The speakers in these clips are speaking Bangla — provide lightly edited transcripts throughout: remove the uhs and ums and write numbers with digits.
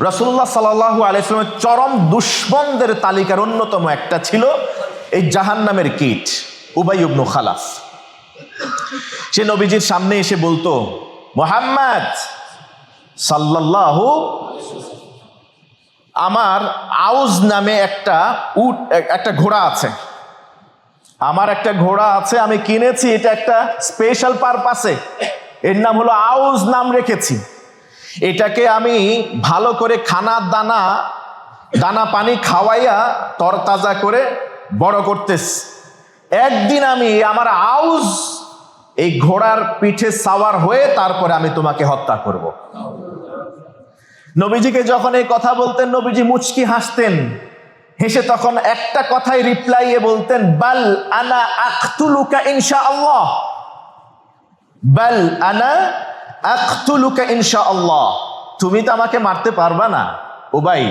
রাসূলুল্লাহ সাল্লাল্লাহু আলাইহি ওয়াসাল্লামের চরম দুশমনদের তালিকার অন্যতম একটা ছিল এই জাহান্নামের কীট উবাই ইবনে খালাফ। সে নবীজির সামনে এসে বলতো, মুহাম্মদ সাল্লাল্লাহু, আমার আউজ নামে একটা ঘোড়া আছে, আমার একটা ঘোড়া আছে, আমি কিনেছি, এটা একটা স্পেশাল পারপাসে, এর নাম হলো আউজ নাম রেখেছি। এটাকে আমি ভালো করে দানা পানি খাওয়াইয়া তরতাজা করে বড় করতেছি। একদিন আমি আমার আউজ এই ঘোড়ার পিঠে সাওয়ার হয়ে তারপরে আমি তোমাকে হত্যা করব। নবীজিকে যখন এই কথা বলতেন, নবীজি মুচকি হাসতেন, হেসে তখন একটা কথাই রিপ্লাইয়ে বলতেন, বাল আনা আকতুলুকা ইনশাআল্লাহ, বাল আনা আকতুলুকা ইনশাআল্লাহ, তুমি তো আমাকে মারতে পারবা না উবাই,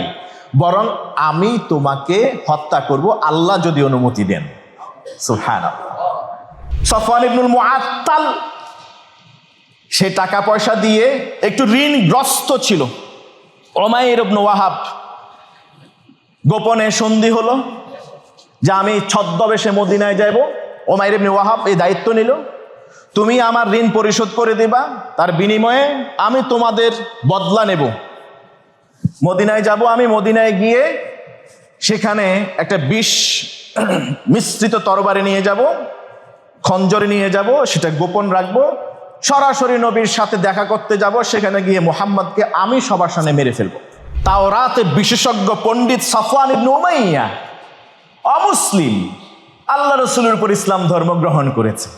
বরং আমি তোমাকে হত্যা করব আল্লাহ যদি অনুমতি দেন। সুবহানাল্লাহ। সফওয়ান ইবনুল মুআত্তাল, সে টাকা পয়সা দিয়ে একটু ঋণগ্রস্ত ছিল। উমাইর ইবনে ওয়াহাব গোপনে সন্ধি হলো যে আমি ছদ্মবেশে মদিনায় যাব। উমাইর ইবনে ওয়াহাব এই দায়িত্ব নিল, তুমি আমার ঋণ পরিশোধ করে দিবা, তার বিনিময়ে আমি তোমাদের বদলা নেব। মদিনায় যাব, আমি মদিনায় গিয়ে সেখানে একটা বিষ মিশ্রিত তরবারি নিয়ে যাব, খঞ্জর নিয়ে যাব, সেটা গোপন রাখবো, সরাসরি নবীর সাথে দেখা করতে যাব, সেখানে গিয়ে মুহাম্মদকে আমি সবার সামনে মেরে ফেলবো। তাওরাতে বিশেষজ্ঞ পণ্ডিত সফওয়ান ইবনে উমাইয়া, অমুসলিম, আল্লাহ রাসূলের উপর ইসলাম ধর্ম গ্রহণ করেছে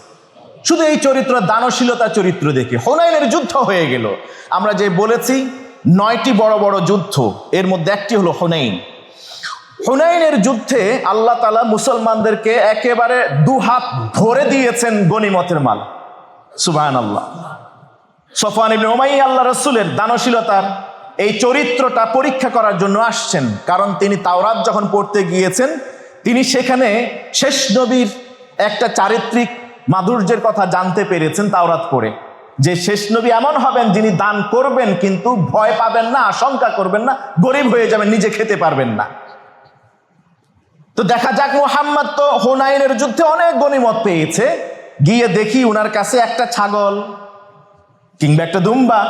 শুধু এই চরিত্র, দানশীলতা চরিত্র দেখে। হুনাইনের যুদ্ধ হয়ে গেল। আমরা যে বলেছি 9টি বড় বড় যুদ্ধ, এর মধ্যে একটি হলো হুনাইন। হুনাইনের যুদ্ধে আল্লাহ তাআলা মুসলমানদেরকে একেবারে দুহাত ভরে দিয়েছেন গনিমতের মাল। সুবহানাল্লাহ। সফওয়ান ইবনে উমাইয়া আল্লাহ রাসূলের দানশীলতার এই চরিত্রটা পরীক্ষা করার জন্য আসছেন, কারণ তিনি তাওরাত যখন পড়তে গিয়েছেন, তিনি সেখানে শেষ নবীর একটা চারিত্রিক মাধুর্যের কথা জানতে পেরেছেন তাওরাত পড়ে, যে শেষ নবী এমন হবেন যিনি দান করবেন কিন্তু ভয় পাবেন না, আশঙ্কা করবেন না, গরিব হয়ে যাবেন, নিজে খেতে পারবেন না। তো দেখা যাক, মুহাম্মদ তো হুনাইনের যুদ্ধে অনেক গনিমত পেয়েছে, গিয়ে দেখি উনার কাছে একটা ছাগল কিংবা একটা দুম্বা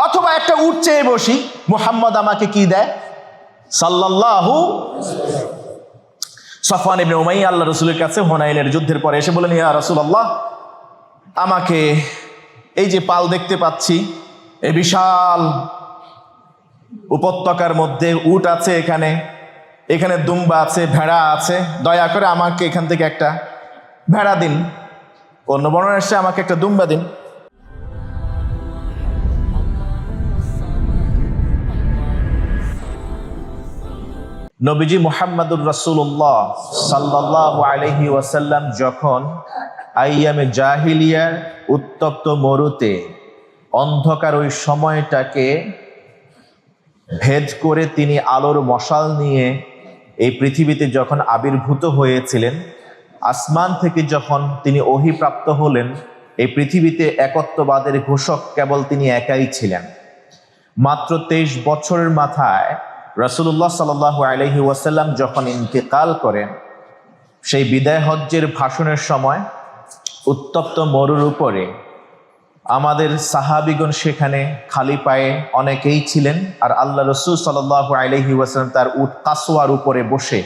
অথবা একটা উট চেয়ে বসি, মুহাম্মদ আমাকে কি দেয় সাল্লাল্লাহু। সফওয়ান ইবনে উমাইয়া আল্লাহ রাসূলের কাছে হুনাইনের যুদ্ধের পরে এসে বলেন, ইয়া রাসূলুল্লাহ, আমাকে এই যে পাল দেখতে পাচ্ছি, এই বিশাল উপত্যকার মধ্যে উট আছে, এখানে দুম্বা আছে, ভেড়া আছে, দয়া করে আমাকে এখান থেকে একটা ভেড়া দিন, অন্য বর্ণনা এসে আমাকে একটা দুম্বা দিন। নবীজি মুহাম্মদুর রাসূলুল্লাহ সাল্লাল্লাহু আলাইহি ওয়াসাল্লাম যখন আইয়ামে জাহিলিয়ার উত্তপ্ত মরুতে অন্ধকার ওই সময়টাকে ভেদ করে তিনি আলোর মশাল নিয়ে এই পৃথিবীতে যখন আবির্ভূত হয়েছিলেন, আসমান থেকে যখন তিনি ওহীপ্রাপ্ত হলেন, এই পৃথিবীতে একত্ববাদের ঘোষক কেবল তিনি একাই ছিলেন। মাত্র 23 বছরের মাথায় রাসূলুল্লাহ সাল্লাল্লাহু আলাইহি ওয়াসাল্লাম যখন ইন্তেকাল করেন, সেই বিদায় হজ্জের ভাষণের সময় উত্তপ্ত মরুর উপরে আমাদের সাহাবীগণ সেখানে খালি পায়ে অনেকেই ছিলেন, আর আল্লাহ রাসূল সাল্লাল্লাহু আলাইহি ওয়াসাল্লাম তার উট কাসওয়ার উপরে বসে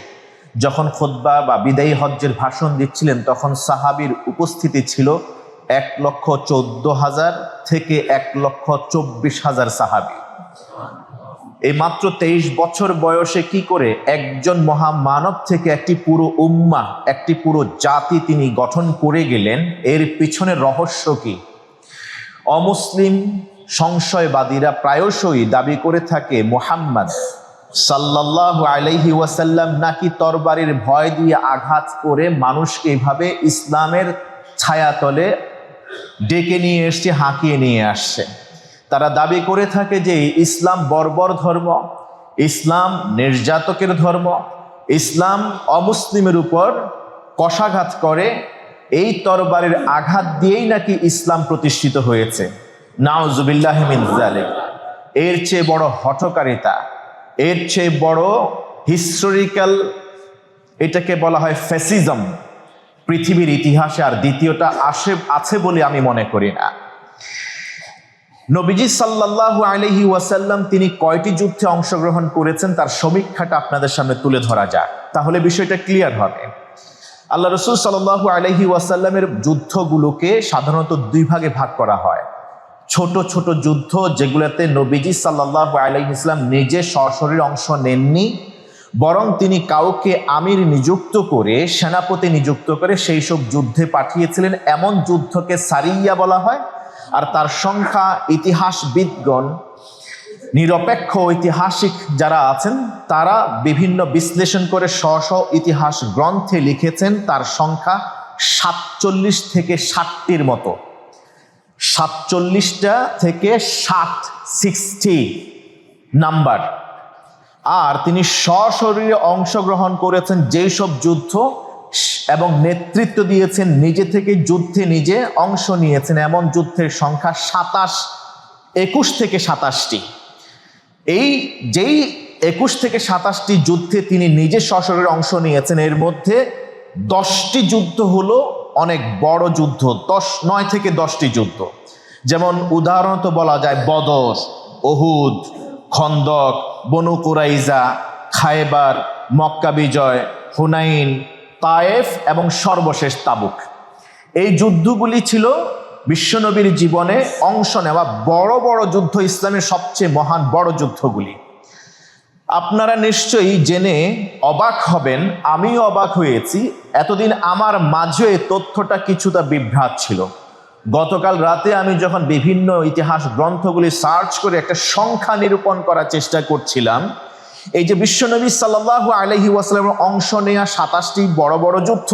যখন খুতবা বা বিদায়ী হজ্জের ভাষণ দিচ্ছিলেন, তখন সাহাবীর উপস্থিতি ছিল 1,14,000 থেকে 1,24,000 সাহাবী। এই মাত্র 23 বছর বয়সে কি করে একজন মহামানব থেকে একটি পুরো উম্মাহ, একটি পুরো জাতি তিনি গঠন করে গেলেন, এর পিছনে রহস্য কি? অমুসলিম সংশয়বাদীরা প্রায়শই দাবি করে থাকে মুহাম্মদ সাল্লাল্লাহু আলাইহি ওয়াসাল্লাম নাকি তরবারির ভয় দিয়ে আঘাত করে মানুষকে এভাবে ইসলামের ছায়াতলে ডেকে নিয়ে এসছে, হাঁকিয়ে নিয়ে আসছে। তারা দাবি করে থাকে যে ইসলাম বর্বর ধর্ম, ইসলাম নির্যাতকের ধর্ম, ইসলাম অমুসলিমের উপর কশাঘাত করে, এই তরবারির আঘাত দিয়েই নাকি ইসলাম প্রতিষ্ঠিত হয়েছে। নাউজুবিল্লাহি মিন যালিক। এর চেয়ে বড় হঠকারিতা, এর চেয়ে বড় হিস্টোরিক্যাল, এটাকে বলা হয় ফ্যাসিজম, পৃথিবীর ইতিহাসে আর দ্বিতীয়টা আছে বলে আমি মনে করি না। নবীজি সাল্লাল্লাহু আলাইহি ওয়াসাল্লাম তিনি কয়টি যুদ্ধে অংশগ্রহণ করেছেন তার সমীক্ষাটা আপনাদের সামনে তুলে ধরা যাক, তাহলে বিষয়টা ক্লিয়ার হবে। আল্লাহ রাসূল সাল্লাল্লাহু আলাইহি ওয়াসাল্লামের যুদ্ধগুলোকে সাধারণত দুই ভাগে ভাগ করা হয়। ছোট ছোট যুদ্ধ, যেগুলোতে নবীজি সাল্লাল্লাহু আলাইহি ওয়াসাল্লাম নিজে সশরীরে অংশ নেননি, বরং তিনি কাউকে আমির নিযুক্ত করে, সেনাপতি নিযুক্ত করে সেই সব যুদ্ধে পাঠিয়েছিলেন, এমন যুদ্ধকে সারিয়া বলা হয়। আর তার সংখ্যা ইতিহাসবিদগণ, নিরপেক্ষ ঐতিহাসিক যারা আছেন, তারা বিভিন্ন বিশ্লেষণ করে ইতিহাস গ্রন্থে লিখেছেন তার সংখ্যা 47 থেকে 60টির মতো। 47টা থেকে 60 নাম্বার। আর তিনি সশরীরে অংশগ্রহণ করেছেন যেই সব যুদ্ধ এবং নেতৃত্ব দিয়েছেন, নিজে থেকে যুদ্ধে নিজে অংশ নিয়েছেন এমন যুদ্ধের সংখ্যা 21 থেকে 27টি। এই যেই 21 থেকে 27টি যুদ্ধে তিনি নিজে সশরীরে অংশ নিয়েছেন, এর মধ্যে 10টি যুদ্ধ হলো অনেক বড় যুদ্ধ, 9 থেকে 10টি যুদ্ধ। যেমন উদাহরণত বলা যায় বদর, উহুদ, খন্দক, বনু কুরাইজা, খায়বার, মক্কা বিজয়, হুনাইন, তায়েফ এবং সর্বশেষ তাবুক। এই যুদ্ধগুলি ছিল বিশ্বনবীর জীবনে অংশ নেওয়া বড় বড় যুদ্ধ, ইসলামের সবচেয়ে মহান বড় যুদ্ধগুলি। আপনারা নিশ্চয়ই জেনে অবাক হবেন, আমিও অবাক হয়েছি, এতদিন আমার মাঝে এই তথ্যটা কিছুটা বিভ্রাট ছিল। গতকাল রাতে আমি যখন বিভিন্ন ইতিহাস গ্রন্থগুলি সার্চ করে একটা সংখ্যা নিরূপণ করার চেষ্টা করছিলাম, এই যে বিশ্বনবী সাল্লাল্লাহু আলাইহি ওয়াসাল্লামের অংশ নেওয়া 27টি বড় বড় যুদ্ধ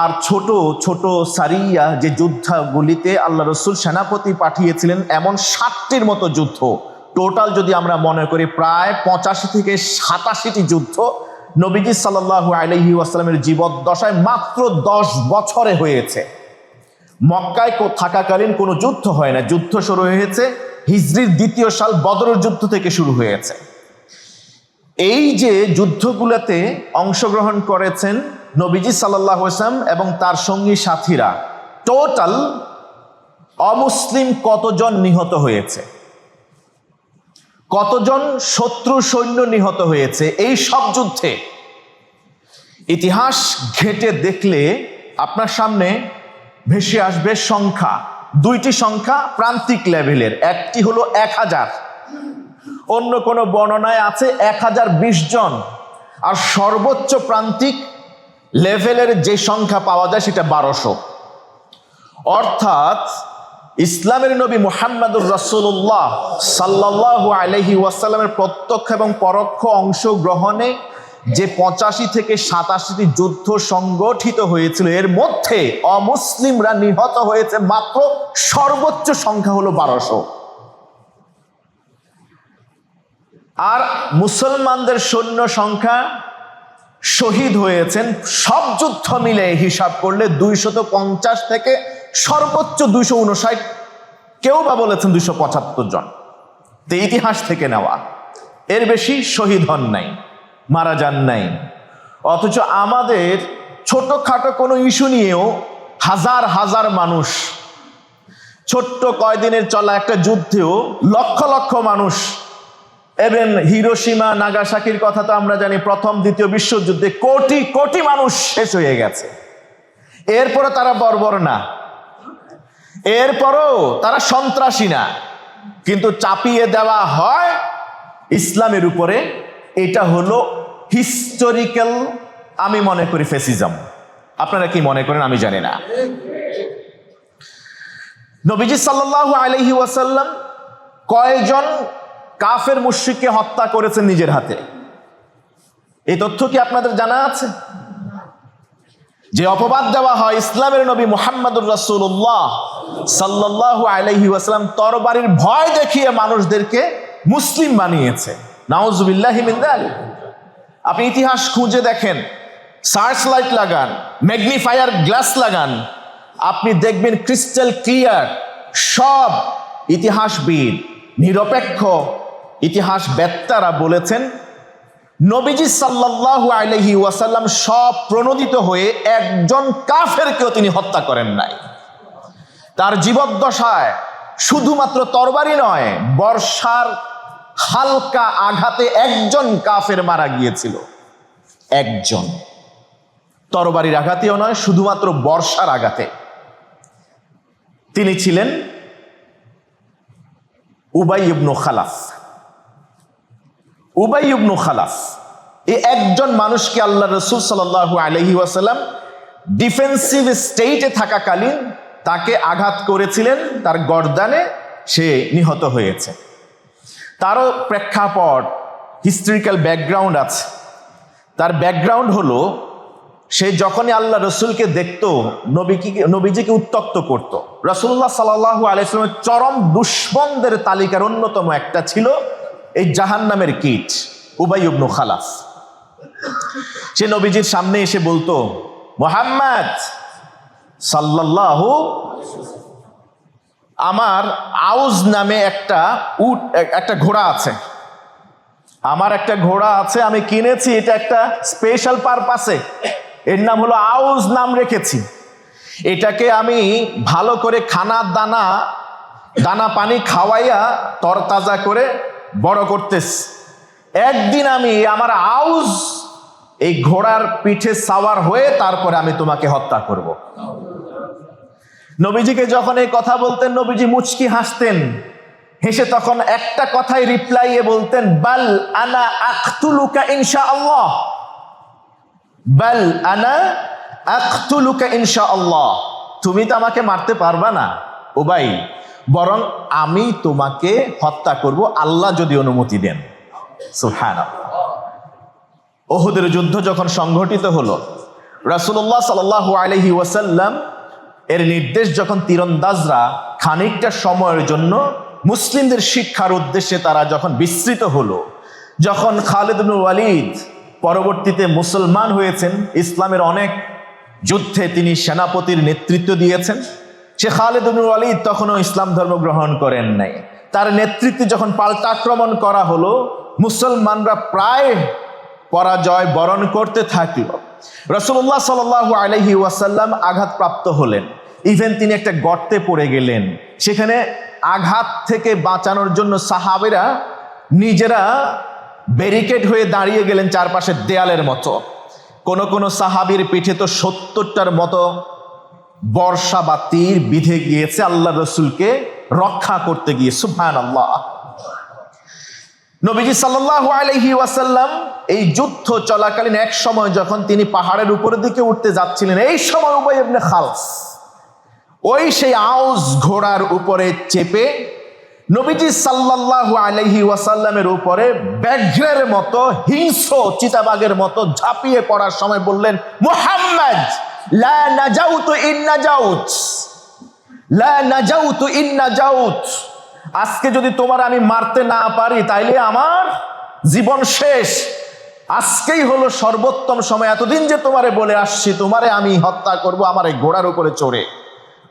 আর ছোট ছোট সারিয়া যে যুদ্ধগুলিতে আল্লাহ রসুল সেনাপতি পাঠিয়েছিলেন এমন 60টির মতো যুদ্ধ, টোটাল যদি আমরা মনে করি প্রায় 85 থেকে 87টি যুদ্ধ নবীজি সাল্লাল্লাহু আলাইহি ওয়াসাল্লামের জীবদ্দশায় মাত্র 10 বছরে হয়েছে। মক্কায় থাকাকালীন কোনো যুদ্ধ হয় না, যুদ্ধ শুরু হয়েছে হিজরির 2য় সাল বদরের যুদ্ধ থেকে শুরু হয়েছে। এই যে যুদ্ধগুলোতে অংশগ্রহণ করেছেন নবীজি সাল্লাল্লাহু আলাইহি ওয়াসাল্লাম এবং তার সঙ্গী সাথীরা, টোটাল অমুসলিম কতজন নিহত হয়েছে, কতজন শত্রু সৈন্য নিহত হয়েছে এই সব যুদ্ধে, ইতিহাস ঘেটে দেখলে আপনার সামনে ভেসে আসবে সংখ্যা। 2টি সংখ্যা প্রান্তিক লেভেলের, একটি হলো 1000, অন্য কোনো বর্ণনায় আছে 1020 জন, আর সর্বোচ্চ প্রান্তিক লেভেলের যে সংখ্যা পাওয়া যায় সেটা 1200। অর্থাৎ ইসলামের নবী মুহাম্মদুর রাসূলুল্লাহ সাল্লাল্লাহু আলাইহি ওয়াসাল্লামের প্রত্যক্ষ এবং পরোক্ষ অংশগ্রহণে যে 85 থেকে 87টি যুদ্ধ সংগঠিত হয়েছিল, এর মধ্যে অমুসলিমরা নিহত হয়েছে মাত্র সর্বোচ্চ সংখ্যা হলো 1200। আর মুসলমানদের সৈন্য সংখ্যা শহীদ হয়েছেন সব যুদ্ধ মিলে হিসাব করলে 250 থেকে সর্বোচ্চ 259, কেউ বা বলেছেন 275 জন। তো ইতিহাস থেকে নেওয়া, এর বেশি শহীদ হন নাই, মারা যান নাই। অথচ আমাদের ছোটখাটো কোনো ইস্যু নিয়েও হাজার হাজার মানুষ, ছোট্ট কয়দিনের চলা একটা যুদ্ধেও লক্ষ লক্ষ মানুষ, এবং হিরোশিমা নাগাসাকির কথা তো আমরা জানি, প্রথম দ্বিতীয় বিশ্বযুদ্ধে কোটি কোটি মানুষ শেষ হয়ে গেছে। এরপরে তারা বর্বর না, এরপরও তারা সন্ত্রাসী না, কিন্তু চাপিয়ে দেওয়া হয় ইসলামের উপরে। এটা হলো হিস্টোরিক্যাল, আমি মনে করি ফ্যাসিজম। আপনারা কি মনে করেন আমি জানি না। নবীজি সাল্লাল্লাহু আলাইহি ওয়াসাল্লাম কয়জন কাফের মুশরিককে হত্যা করেছেন নিজের হাতে, এই তথ্য কি আপনাদের জানা আছে? যে অপবাদ দেওয়া হয় ইসলামের নবী মুহাম্মদুর রাসূলুল্লাহ সাল্লাল্লাহু আলাইহি ওয়াসাল্লাম তরবারির ভয় দেখিয়ে মানুষদেরকে মুসলিম বানিয়েছে, নাউজুবিল্লাহি মিন যালিক। আপনি ইতিহাস খুঁজে দেখেন, সার্চ লাইট লাগান, ম্যাগনিফায়ার গ্লাস লাগান, আপনি দেখবেন ক্রিস্টাল ক্লিয়ার। সব ইতিহাসবিদ, নিরপেক্ষ ইতিহাস বেত্তারা বলেছেন নবীজি সাল্লাল্লাহু আলাইহি ওয়াসাল্লাম সব প্রণোদিত হয়ে একজন কাফেরকেও তিনি হত্যা করেন নাই। তার জীবদ্দশায় শুধুমাত্র তরবারি নয়, বর্ষার হালকা আঘাতে একজন কাফের মারা গিয়েছিল। একজন, তরবারির আঘাতেও নয়, শুধুমাত্র বর্ষার আঘাতে। তিনি ছিলেন উবাই ইবনু খালাফ। উবাই ইবনু খালাফ এই একজন মানুষকে আল্লাহ রাসূল সাল্লাল্লাহু আলাইহি ওয়াসাল্লাম ডিফেন্সিভ স্টেটে থাকাকালীন তাকে আঘাত করেছিলেন, তার গর্দানে সে নিহত হয়েছে। তারও প্রেক্ষাপট, হিস্ট্রিক্যাল ব্যাকগ্রাউন্ড আছে। তার ব্যাকগ্রাউন্ড হলো, সে যখনই আল্লাহ রসুলকে দেখত নবীজিকে উত্ত্যক্ত করত। রাসূলুল্লাহ সাল্লাল্লাহু আলাইহি ওয়াসাল্লামের চরম দুশমনদের তালিকার অন্যতম একটা ছিল এই জাহান্নামের কীট উবাই ইবনু খালাফ। সে নবীজির সামনে এসে বলতো, মুহাম্মদ সাল্লাল্লাহু, আমার আউজ নামে একটা ঘোড়া আছে, আমার একটা ঘোড়া আছে, আমি কিনেছি, এটা একটা স্পেশাল পারপাসে, এর নাম হলো আউজ নাম রেখেছি। এটাকে আমি ভালো করে দানা পানি খাওয়াইয়া তরতাজা করে বড় করতেছি। একদিন আমি আমার আউজ এই ঘোড়ার পিঠে সাওয়ার হয়ে তারপরে আমি তোমাকে হত্যা করব। নবীজিকে যখন এই কথা বলতেন, নবীজি মুচকি হাসতেন, হেসে তখন একটা কথাই রিপ্লাইয়ে বলতেন, বাল আনা আকতুলুকা ইনশাআল্লাহ, বাল আনা আকতুলুকা ইনশাআল্লাহ। তুমি তো আমাকে মারতে পারবা না উবাই, বরং আমি তোমাকে হত্যা করব আল্লাহ যদি অনুমতি দেন। সুবহানাল্লাহ। উহুদের যুদ্ধ যখন সংঘটিত হলো, রাসূলুল্লাহ সাল্লাল্লাহু আলাইহি ওয়াসাল্লাম এর নির্দেশ যখন তীরন্দাজরা খানিকটা সময়ের জন্য মুসলিমদের শিক্ষার উদ্দেশ্যে তারা যখন বিস্তৃত হলো, যখন খালিদ ইবনে ওয়ালিদ পরবর্তীতে মুসলমান হয়েছেন, ইসলামের অনেক যুদ্ধে তিনি সেনাপতির নেতৃত্ব দিয়েছেন, সে খালিদ ইবনে ওয়ালিদ তখনও ইসলাম ধর্ম গ্রহণ করেন নাই। তার নেতৃত্বে যখন পাল্টা আক্রমণ করা হলো, মুসলমানরা প্রায় পরাজয় বরণ করতে থাকলো। রাসূলুল্লাহ সাল্লাল্লাহু আলাইহি ওয়াসাল্লাম আঘাতপ্রাপ্ত হলেন, ইভেন তিনি একটা গর্তে পড়ে গেলেন। সেখানে আঘাত থেকে বাঁচানোর জন্য সাহাবীরা নিজেরা ব্যারিকেড হয়ে দাঁড়িয়ে গেলেন চারপাশে দেয়ালের মতো। কোন কোন সাহাবীর পিঠে তো ৭০টার মতো বর্ষা বা তীর বিঁধে গিয়েছে আল্লাহ রসুলকে রক্ষা করতে গিয়ে। সুবহানাল্লাহ। নবীজি সাল্লাল্লাহু আলাইহি ওয়াসাল্লাম এই যুদ্ধ চলাকালীন এক সময় যখন তিনি পাহাড়ের উপরের দিকে উঠতে যাচ্ছিলেন, এই সময় উবাই ইবনে খালফ সেই আউজ ঘোড়ার উপরে চেপে নবীজি সাল্লাল্লাহু আলাইহি ওয়াসাল্লামের উপরে ব্যাঘ্রের মতো, হিংস্র চিতাবাঘের মতো ঝাঁপিয়ে পড়ার সময় বললেন, মুহাম্মদ লা নাজাউতু ইন নাজাউত, লা নাজাউতু ইন নাজাউত। আজকে যদি তোমার আমি মারতে না পারি তাইলে আমার জীবন শেষ। আজকেই হলো সর্বোত্তম সময়। এতদিন যে তোমারে বলে আসছি তোমারে আমি হত্যা করব আমার এই ঘোড়ার উপরে চড়ে,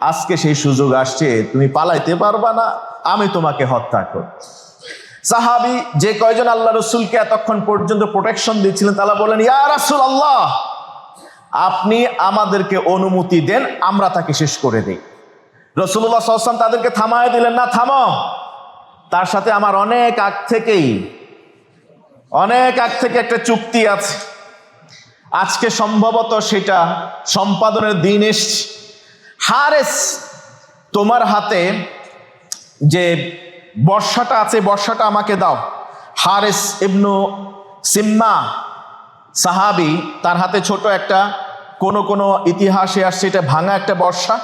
আজকে সেই সুযোগ আসছে, তুমি পালাইতে পারবা না, আমি তোমাকে হত্যা করব। সাহাবী যে কয়জন আল্লাহ রসুলকে এতক্ষণ পর্যন্ত প্রোটেকশন দিচ্ছিলেন তারা বলেন, ইয়া রাসূলুল্লাহ, আপনি আমাদেরকে অনুমতি দেন, আমরা তাকে শেষ করে দিই। রাসূলুল্লাহ সাল্লাল্লাহু আলাইহি ওয়াসাল্লাম তাদেরকে থামায় দিলেন, না থামো, তার সাথে আমার অনেক আগ থেকে একটা চুক্তি আছে, আজকে সম্ভবত সেটা সম্পাদনের দিন এসছে। হারেস, তোমার হাতে যে বর্ষাটা আছে, বর্ষাটা আমাকে দাও। হারেস ইবনু সিম্মা সাহাবী, তার হাতে ছোট একটা, কোন ইতিহাসে আসছে এটা ভাঙা একটা বর্ষা।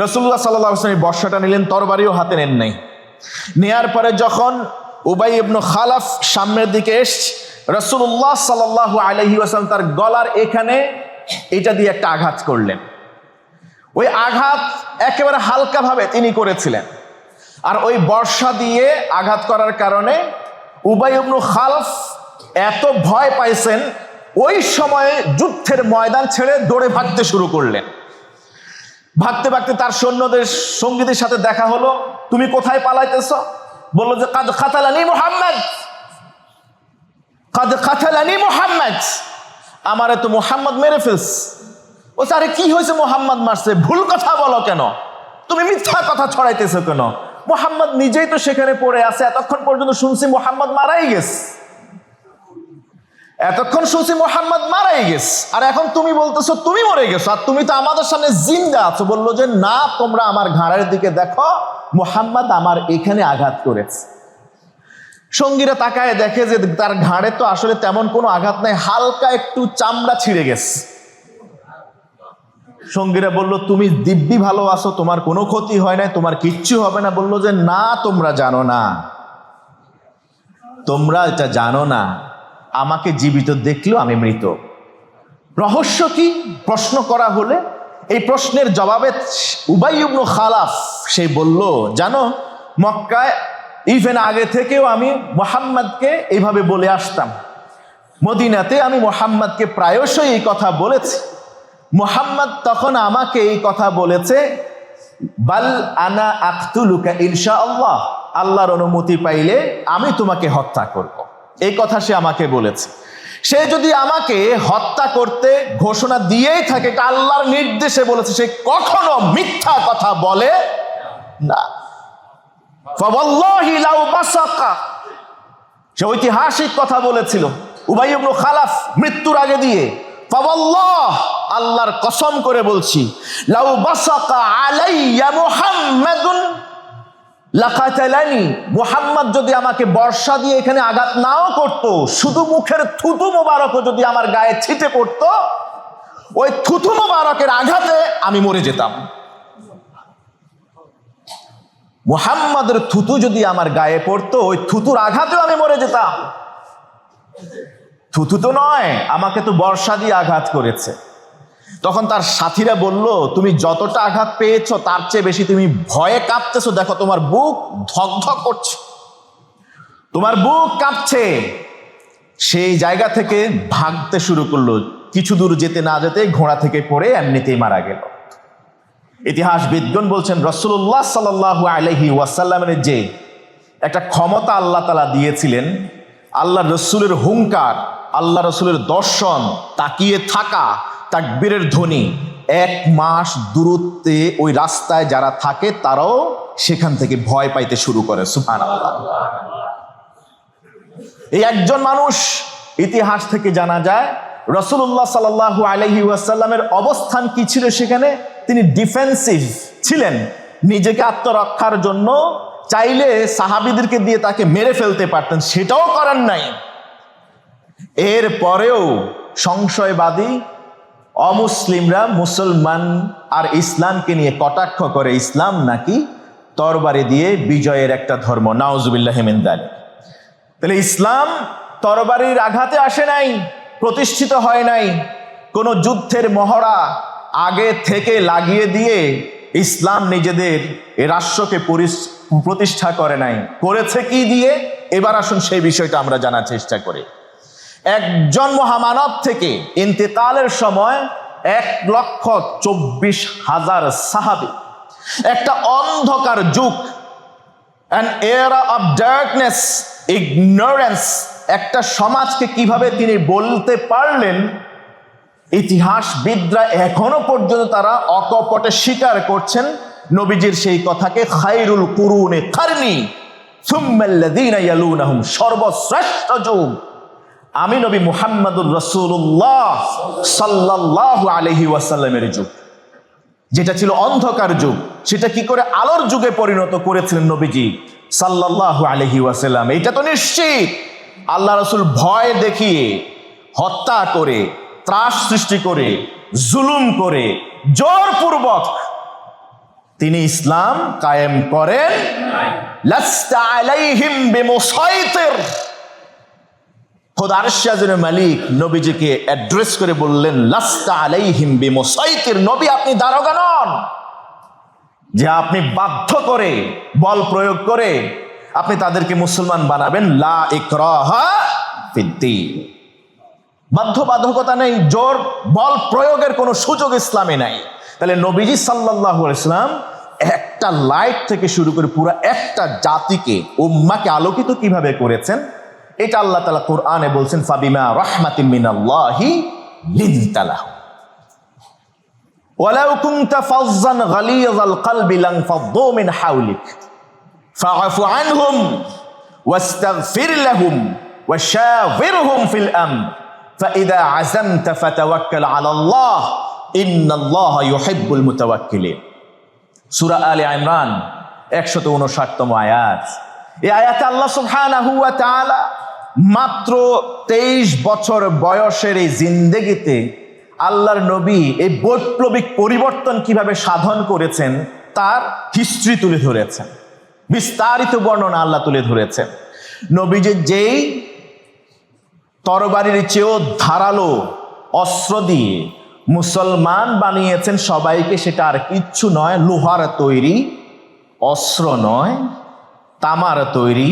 রাসূলুল্লাহ সাল্লাল্লাহু আলাইহি ওয়াসাল্লাম বর্ষাটা নিলেন, তরবারিও হাতে নেন নাই। নেয়ার পরে যখন উবাই ইবনু খালাফ সামনের দিকে এসছে, রাসূলুল্লাহ সাল্লাল্লাহু আলাইহি ওয়াসাল্লাম তার গলার এখানে এটা দিয়ে একটা আঘাত করলেন। ওই আঘাত একেবারে হালকাভাবে তিনি করেছিলেন, আর ওই বর্ষা দিয়ে আঘাত করার কারণে উবাই ইবনু খালফ এত ভয় পাইছেন, ওই সময়ে যুদ্ধের ময়দান ছেড়ে দৌড়ে ভাগতে শুরু করলেন। ভাগতে ভাগতে তার সৈন্যদের সঙ্গীদের সাথে দেখা হলো, তুমি কোথায় পালাইতেছ? বললো যে কাদ কাতালানি মুহাম্মদ, কাদ কাতালানি মুহাম্মদ, আমারে তো মুহাম্মদ মেরে ফেলছে। ও আরে কি হয়েছে, মুহাম্মদ মারছে, ভুল কথা বলো কেন, তুমি মিথ্যা কথা ছড়াইতেছো কেন? মুহাম্মদ নিজেই তো সেখানে পড়ে আছে, এতক্ষণ পর্যন্ত শুনছি মুহাম্মদ মারাই গেছে, এতক্ষণ শুনছি মুহাম্মদ মারাই গেছে, আর এখন তুমি বলতেছো তুমি মরে গেছো, আর তুমি তো আমাদের সামনে জিন্দা আছো। বললো যে না, তোমরা আমার ঘাড়ের দিকে দেখো, মুহাম্মদ আমার এখানে আঘাত করেছে। সঙ্গীরা তাকায় দেখে যে তার ঘাড়ে তো আসলে তেমন কোনো আঘাত নাই, হালকা একটু চামড়া ছিঁড়ে গেছে। সঙ্গীরা বলল তুমি দিব্যি ভালো আছো, তোমার কোনো ক্ষতি হয় নাই, তোমার কিচ্ছু হবে না। বললো যে না, তোমরা জানো না, তোমরা এটা জানো না, আমাকে জীবিত দেখলেও আমি মৃত। রহস্য কি? প্রশ্ন করা হলে এই প্রশ্নের জবাবে উবাই ইবনে খালাফ সে বলল, জানো মক্কায় ইভেন আগে থেকেও আমি মুহাম্মদকে এইভাবে বলে আসতাম, মদিনাতে আমি মুহাম্মদকে প্রায়শই এই কথা বলেছি। মুহাম্মদ তখন আমাকে এই কথা বলেছে, বাল আনা আকতুলুকা ইনশাআল্লাহ, আল্লাহর অনুমতি পাইলে আমি তোমাকে হত্যা করব, এই কথা সে আমাকে বলেছে। সে যদি আমাকে হত্যা করতে ঘোষণা দিয়েই থাকে, এটা আল্লাহর নির্দেশে বলেছে, সে কখনো মিথ্যা কথা বলে না। ফাওয়াল্লাহি লাউ বাসাকা, সে ঐতিহাসিক কথা বলেছিল উবাই ইবনে খালাফ মৃত্যুর আগে দিয়ে। ফাওয়াল্লাহ, আল্লাহর কসম করে বলছি, লাউ বাসাকা আলাইয়া মুহাম্মাদুন লাকাতালানি, মুহাম্মদ যদি আমাকে বর্ষা দিয়ে এখানে আঘাত নাও করত, শুধু মুখের থুতু মোবারকও যদি আমার গায়ে ছিটে পড়তো, ওই থুতু মোবারকের আঘাতে আমি মরে যেতাম। মুহাম্মাদের থুতু যদি আমার গায়ে পড়তো, ওই থুতুর আঘাতেও আমি মরে যেতাম। থুতু তো নয়, আমাকে তো বর্ষা দিয়ে আঘাত করেছে। তখন তার সাথীরা বলল, তুমি যতটা আঘাত পেয়েছো তার চেয়ে বেশি তুমি ভয়ে কাঁপতেছো, দেখো তোমার বুক ধকধক করছে, তোমার বুক কাঁপছে। সেই জায়গা থেকে ভাগতে শুরু করলো, কিছু দূর যেতে না যেতে ঘোড়া থেকে পড়ে এমনিতেই মারা গেল। ইতিহাসবিদগণ বলছেন, রাসূলুল্লাহ সাল্লাল্লাহু আলাইহি ওয়াসাল্লামের যে একটা ক্ষমতা আল্লাহ তাআলা দিয়েছিলেন, আল্লাহ রসুলের হুঙ্কার, আল্লাহ রসুলের দর্শন, তাকিয়ে থাকা, তাকবীরের ধ্বনি, 1 মাস দূরত্বে ওই রাস্তায় যারা থাকে তারাও সেখান থেকে ভয় পাইতে শুরু করে। সুবহানাল্লাহ। এই একজন মানুষ, ইতিহাস থেকে জানা যায় রাসূলুল্লাহ সাল্লাল্লাহু আলাইহি ওয়াসাল্লামের অবস্থান কি ছিল সেখানে, তিনি ডিফেন্সিভ ছিলেন, নিজেকে আত্মরক্ষার জন্য চাইলে সাহাবীদেরকে দিয়ে তাকে মেরে ফেলতে পারতেন, সেটাও করেন নাই। এর পরেও সংশয়বাদী অমুসলিমরা মুসলমান আর ইসলামকে নিয়ে কটাক্ষ করে, ইসলাম নাকি তরবারি দিয়ে বিজয়ের একটা ধর্ম। নাউজুবিল্লাহি মিন যালিক। তাহলে ইসলাম তরবারির আঘাতে আসে নাই, প্রতিষ্ঠিত হয় নাই, কোন যুদ্ধের মহড়া আগে থেকে লাগিয়ে দিয়ে ইসলাম নিজেদের এ রাষ্ট্রকে প্রতিষ্ঠা করে নাই। করেছে কি দিয়ে? এবার আসুন সেই বিষয়টা আমরা জানার চেষ্টা করি। একজন মহামানব থেকে ইন্তেকালের সময় 1,24,000 সাহাবী, একটা অন্ধকার যুগ, an era of darkness, ignorance, একটা সমাজকে কিভাবে তিনি বলতে পারলেন, ইতিহাসবিদরা এখনো পর্যন্ত তারা অকপটে স্বীকার করছেন নবীজির সেই কথাকে, খায়রুল কুরুনি কারনি সুম্মাল্লাযীনা ইয়ালুনাহুম, সর্বশ্রেষ্ঠ যুগ আমি নবী মুহাম্মদুর রাসূলুল্লাহ সাল্লাল্লাহু আলাইহি ওয়াসাল্লামের যুগ। যেটা ছিল অন্ধকার যুগ, সেটা কি করে আলোর যুগে পরিণত করেছিলেন নবীজি সাল্লাল্লাহু আলাইহি ওয়াসাল্লাম। এটা তো নিশ্চিত আল্লাহ রাসূল ভয় দেখিয়ে, হত্যা করে, ত্রাস সৃষ্টি করে, জুলুম করে, জোরপূর্বক তিনি ইসলাম কায়েম করেন। লাস্তা আলাইহিম বিমুসাইতির, খোদা আরশ আজিমের মালিক নবীজিকে অ্যাড্রেস করে বললেন, লাস্তা আলাইহিম বিমুসাইতির, নবী আপনি দারোগা নন যে আপনি বাধ্য করে, বল প্রয়োগ করে আপনি তাদেরকে মুসলমান বানাবেন। লা ইকরাহা ফিদ্দীন, বাধ্যবাধকতা নেই, জোর বল প্রয়োগের কোনো সুযোগ ইসলামে নাই। তাহলে নবীজি সাল্লাল্লাহু আলাইহি ওয়াসাল্লাম একটা লাইট থেকে শুরু করে পুরো একটা জাতিকে, উম্মাকে আলোকিত কিভাবে করেছেন, এটা আল্লাহ তাআলা কোরআনে বলছেন, ফাবিমা রাহমাতিম মিনাল্লাহি লিনতা লাহুম ওয়ালাউ কুনতা ফাজ্জান গালিযাল কলবি লানফাদ্দু মিন হাওলিক ফাআফু আনহুম ওয়াস্তাগফির লাহুম ওয়াশাওিরহুম ফিল আমর ফাইযা আযামতা ফাতাওয়াক্কাল আলাল্লাহ ইন্নাল্লাহা ইউহিব্বুল মুতাওয়াক্কিলিন। সূরা আলে ইমরান 159তম আয়াত। এই আয়াতে আল্লাহ সুবহানাহু ওয়া তাআলা মাত্র 23 বছর বয়সের এই জিন্দেগিতে আল্লাহর নবী এই বৈপ্লবিক পরিবর্তন কিভাবে সাধন করেছেন তার হিস্ট্রি তুলে ধরেছেন, বিস্তারিত বর্ণনা আল্লাহ তুলে ধরেছেন। নবীজি যেই তরবারির চেয়েও ধারালো অস্ত্র দিয়ে মুসলমান বানিয়েছেন সবাইকে, সেটা আর কিচ্ছু নয়, লোহার তৈরি অস্ত্র নয়, তামার তৈরি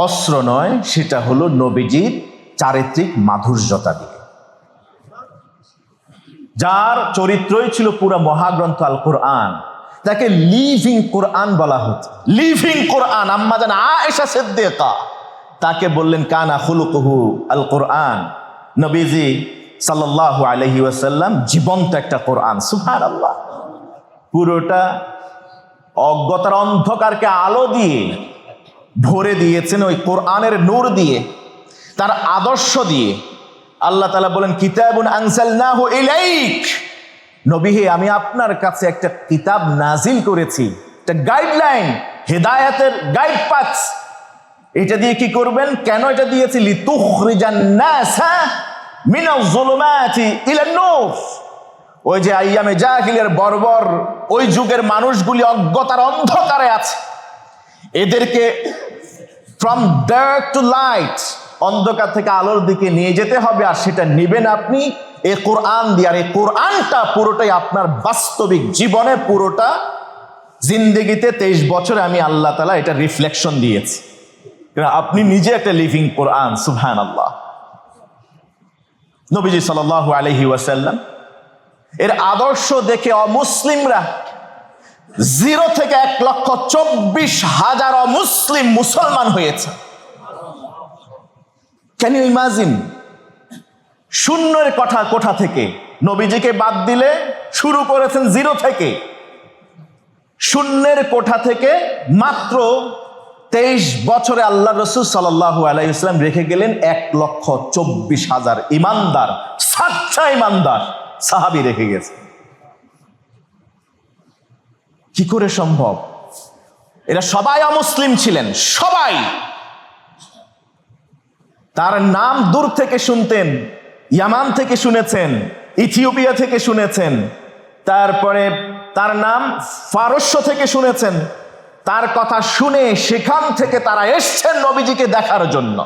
অস্ত্র নয়, সেটা হলো নবীজির চারিত্রিক মাধুর্যতা দিয়ে, যার চরিত্রই ছিল পুরো মহাগ্রন্থ আল কোরআন। তাকে লিভিং কোরআন বলা হতো, লিভিং কোরআন। আম্মা জান আয়েশা সিদ্দিকা তাকে বললেন কানা খুলুকুহু আল কোরআন, নবীজি সাল্লাল্লাহু আলাইহি ওয়াসাল্লাম জীবন্ত একটা কোরআন। সুবহানাল্লাহ। পুরোটা অজ্ঞতার অন্ধকারকে আলো দিয়ে ভরে দিয়েছেন ওই কোরআনের নূর দিয়ে, তার আদর্শ দিয়ে। আল্লাহ তাআলা বলেন কিতাবুন আনজালনাহু ইলাইক, নবী হে আমি আপনার কাছে একটা কিতাব নাজিল করেছি, একটা গাইডলাইন, হেদায়েতের গাইড পাথ। এটা দিয়ে কি করবেন, কেন এটা দিয়েছি, লিতুখরিজান নাসা মিনাজ যুলুমাতি ইলান নূর। ওই যে আইয়ামে জাহিলিয়ার বর্বর ওই যুগের মানুষগুলি অজ্ঞতার অন্ধকারে আছে, এদেরকে ফ্রম ডার্ক টু লাইট, অন্ধকার থেকে আলোর দিকে নিয়ে যেতে হবে। আর সেটা নিবেন আপনি এই কোরআন দিয়ে। আর এই কোরআনটা পুরোটাই আপনার বাস্তবিক জীবনে, পুরোটা জিন্দেগিতে 23 বছরে আমি আল্লাহ তাআলা এটা রিফ্লেকশন দিয়েছি। আপনি নিজে একটা লিভিং কোরআন। সুবহানাল্লাহ। নবীজি সাল্লাল্লাহু আলাইহি ওয়াসাল্লাম এর আদর্শ দেখে অমুসলিমরা 0 থেকে 1,24,000 অমুসলিম মুসলমান হয়েছে। Can you imagine? শূন্যের কোঠা থেকে নবীজিকে বাদ দিলে শুরু করেছেন 0 থেকে, শূন্যের কোঠা থেকে মাত্র 23 বছরে আল্লাহ রাসূল সাল্লাল্লাহু আলাইহি ওয়াসাল্লাম রেখে গেলেন 1,24,000 ইমানদার, সাচ্চা ইমানদার সাহাবী রেখে গেছে। কি করে সম্ভব? এরা সবাই অমুসলিম ছিলেন, সবাই। তার নাম দূর থেকে শুনতেন, ইয়ামান থেকে শুনেছেন, ইথিওপিয়া থেকে শুনেছেন, তারপরে তার নাম ফারস্য থেকে শুনেছেন। তার কথা শুনে সেখান থেকে তারা এসছেন নবীজিকে দেখার জন্য।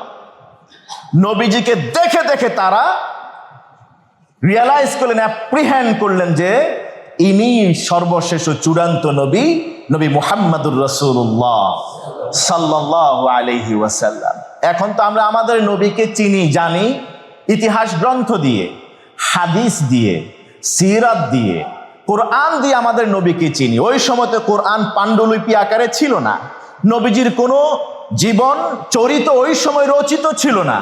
নবীজিকে দেখে দেখে তারা রিয়ালাইজ করলেন, অ্যাপ্রিহেন্ড করলেন যে ইনি সর্বশেষ ও চূড়ান্ত নবী, নবী মুহাম্মদুর রাসূলুল্লাহ সাল্লাল্লাহু আলাইহি ওয়াসাল্লাম। এখন তো আমরা আমাদের নবীকে চিনি, জানি ইতিহাস গ্রন্থ দিয়ে, হাদিস দিয়ে, সিরাত দিয়ে, কোরআন দিয়ে আমাদের নবীকে চিনি। ওই সময়তে কোরআন পাণ্ডুলিপি আকারে ছিল না, নবীজির কোনো জীবন চরিত ওই সময় রচিত ছিল না,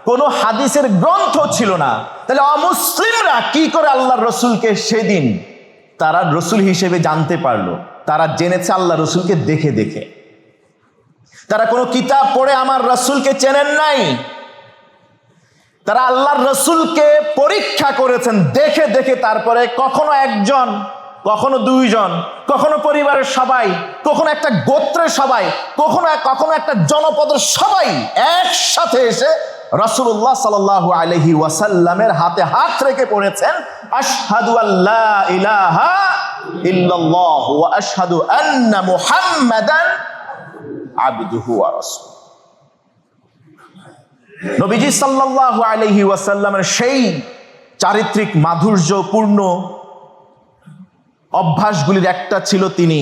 কোনো হাদিসের গ্রন্থ ছিল না। তাহলে অমুসলিমরা কি করে আল্লাহর রসুলকে সেদিন তারা রসুল হিসেবে জানতে পারলো? তারা জেনেছে আল্লাহ রসুলকে দেখে দেখে। তারা কোনো কিতাব পড়ে আমার রসুলকে চেনেন নাই, তারা আল্লাহর রসুলকে পরীক্ষা করেছেন দেখে দেখে। তারপরে কখনো একজন, কখনো 2 জন, কখনো পরিবারের সবাই, কখনো একটা গোত্রের সবাই, কখনো একটা জনপদের সবাই একসাথে এসে রাসূলুল্লাহ সাল্লাল্লাহু আলাইহি ওয়াসাল্লামের হাতে হাত রেখে পড়েছেন আশহাদু আল্লা ইলাহা ইল্লাল্লাহ ওয়া আশহাদু আন্না মুহাম্মাদান আবদুহু ওয়া রাসূলুহু। নবীজি সাল্লাল্লাহু আলাইহি ওয়াসাল্লামের সেই চারিত্রিক মাধুর্যপূর্ণ অভ্যাসগুলির একটা ছিল তিনি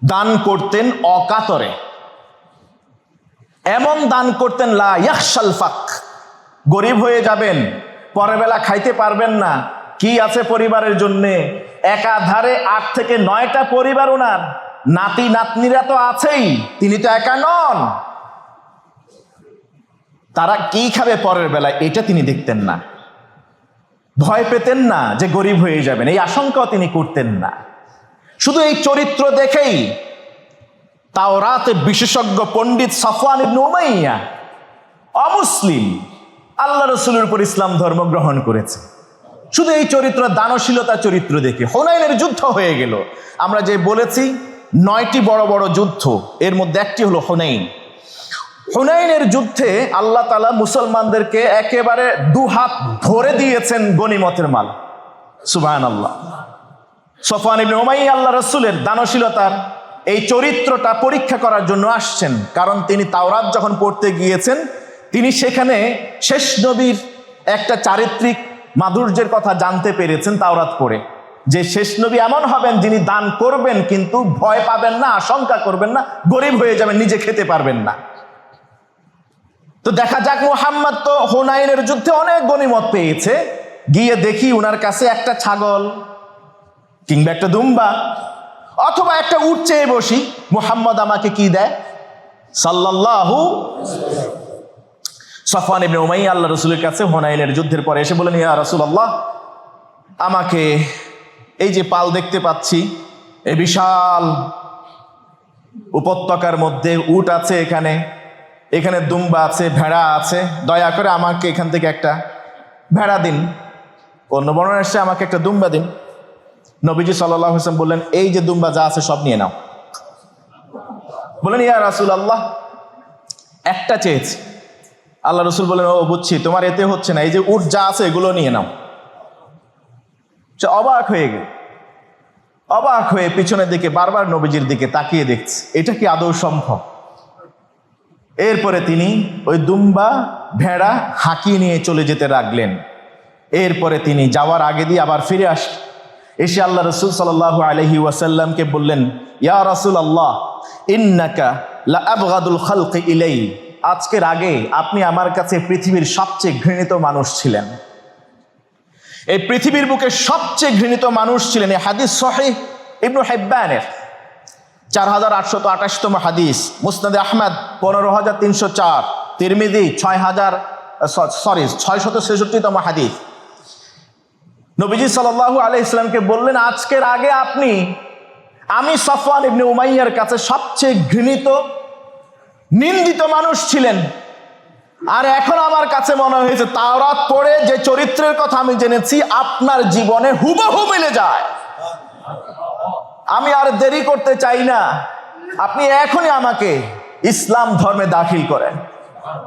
দান করতেন অকাতরে। এমন দান করতেন লা ইয়াখশাল ফাক, গরিব হয়ে যাবেন, পরের বেলা খাইতে পারবেন না, কি আছে পরিবারের জন্য? একাধারে 8 থেকে 9টা পরিবার ওনার, নাতি নাতনিরা তো আছেই, তিনি তো একা নন। তারা কি খাবে পরের বেলায়, এটা তিনি দেখতেন না। ভয় পেতেন না যে গরিব হয়ে যাবেন, এই আশঙ্কাও তিনি করতেন না। শুধু এই চরিত্র দেখেই তাওরাতে বিশেষজ্ঞ পণ্ডিত সফওয়ান ইবনে উমাইয়া, অমুসলিম, আল্লাহ রাসূলের উপর ইসলাম ধর্ম গ্রহণ করেছে। শুধু এই চরিত্র, দানশীলতা চরিত্র দেখে। হুনাইনের যুদ্ধ হয়ে গেল। আমরা যে বলেছি 9টি বড় বড় যুদ্ধ, এর মধ্যে একটি হলো হুনাইন। হুনাইনের যুদ্ধে আল্লাহ তাআলা মুসলমানদেরকে একেবারে 2 হাত ভরে দিয়েছেন গনিমতের মাল। সুবহানাল্লাহ। সফওয়ান ইবনে উমাইয়া আল্লাহ রাসূলের দানশীলতার এই চরিত্রটা পরীক্ষা করার জন্য আসছেন। কারণ তিনি তাওরাত যখন পড়তে গিয়েছেন, তিনি সেখানে শেষ নবীর একটা চারিত্রিক মাধুর্যের কথা জানতে পেরেছেন তাওরাত পড়ে, যে শেষ নবী এমন হবেন যিনি দান করবেন কিন্তু ভয় পাবেন না, আশঙ্কা করবেন না, গরিব হয়ে যাবেন, নিজে খেতে পারবেন না। তো দেখা যাক, মুহাম্মদ তো হুনাইনের যুদ্ধে অনেক গনিমত পেয়েছে। গিয়ে দেখি উনার কাছে একটা ছাগল কিংবা একটা দুম্বা অথবা একটা উট চেয়ে বসি, মুহাম্মদ আমাকে কি দেয়? সাল্লাল্লাহু। সফওয়ান ইবনে উমাইয়া আল্লাহ রাসূলের কাছে হুনাইনের যুদ্ধের পরে এসে বলেন, ইয়া রাসূলুল্লাহ, আমাকে এই যে পাল দেখতে পাচ্ছি, এই বিশাল উপত্যকার মধ্যে উট আছে, এখানে দুম্বা আছে, ভেড়া আছে, দয়া করে আমাকে এখান থেকে একটা ভেড়া দিন, অন্য বর্ণনা এসে আমাকে একটা দুম্বা দিন। নবীজি সাল্লাল্লাহু আলাইহি ওয়াসাল্লাম বললেন, এই যে দুম্বা যা আছে সব নিয়ে নাও। বলেন, ইয়া রাসূলুল্লাহ, একটা চেয়েছি। আল্লাহ রাসূল বলেন, ও বুঝছি, তোমার এতে হচ্ছে না, এই যে উট যা আছে এগুলো নিয়ে নাও। সে অবাক হয়ে গেল, অবাক হয়ে পিছনের দিকে বারবার নবীজির দিকে তাকিয়ে দেখছে, এটা কি আদৌ সম্ভব? এরপরে তিনি ওই দুম্বা ভেড়া হাঁকিয়ে নিয়ে চলে যেতে লাগলেন। এরপরে তিনি যাওয়ার আগে দিয়ে আবার ফিরে এসে আল্লাহ রাসূল সাল্লাল্লাহু আলাইহি ওয়াসাল্লামকে বললেন, ইয়া রাসূলুল্লাহ, ইন্নাকা লা আবগাদুল খালকি ইলাই। আজকের আগে আপনি আমার কাছে পৃথিবীর সবচেয়ে ঘৃণিত মানুষ ছিলেন, এই পৃথিবীর বুকে সবচেয়ে ঘৃণিত মানুষ ছিলেন। এই হাদিস সহিহ ইবনে হিব্বানের 4828তম হাদিস, মুসনাদে আহমদ 15304, তিরমিজি 666তম হাদিস। নবীজি সাল্লাল্লাহু আলাইহি ওয়াসাল্লামকে বললেন, আজকের আগে আমি সফওয়ান ইবনে উমাইয়ার কাছে সবচেয়ে ঘৃণিত, নিন্দিত মানুষ ছিলেন, আর এখন আমার কাছে মনে হয়েছে তাওরাত পড়ে যে চরিত্রের কথা আমি জেনেছি আপনার জীবনে হুবহু মিলে যায়। আমি আর দেরি করতে চাই না, আপনি এখনই আমাকে ইসলাম ধর্মে দাখিল করেন।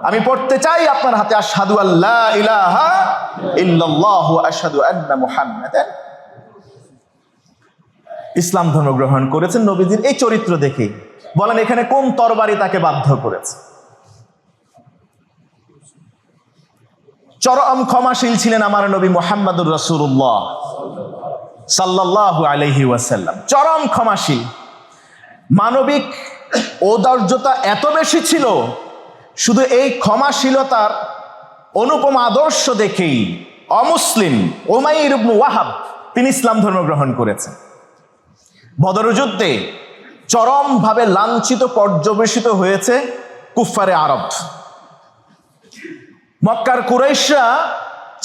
আমি পড়তে চাই আপনার হাতে আশহাদু আল্লা ইলাহা ইল্লাল্লাহু ওয়া আশহাদু আন্না মুহাম্মাদান। ইসলাম ধর্ম গ্রহণ করেছেন নবীজির এই চরিত্র দেখে। বলেন, এখানে কোন তরবারি তাকে বাধ্য করেছে? চরম ক্ষমাশীল ছিলেন আমার নবী মুহাম্মদুর রাসূলুল্লাহ সাল্লাল্লাহু আলাইহি ওয়াসাল্লাম, চরম ক্ষমাশীল। মানবিক ঔদার্যতা এত বেশি ছিল, শুধু এই ক্ষমাশীলতার অনুপম আদর্শ দেখেই অমুসলিম উমাইর ইবনে ওয়াহাব তিনি ইসলাম ধর্ম গ্রহণ করেছেন। বদর যুদ্ধে চরমভাবে লাঞ্ছিত পর্যবেসিত হয়েছে কুফফারে আরব। মক্কার কুরাইশরা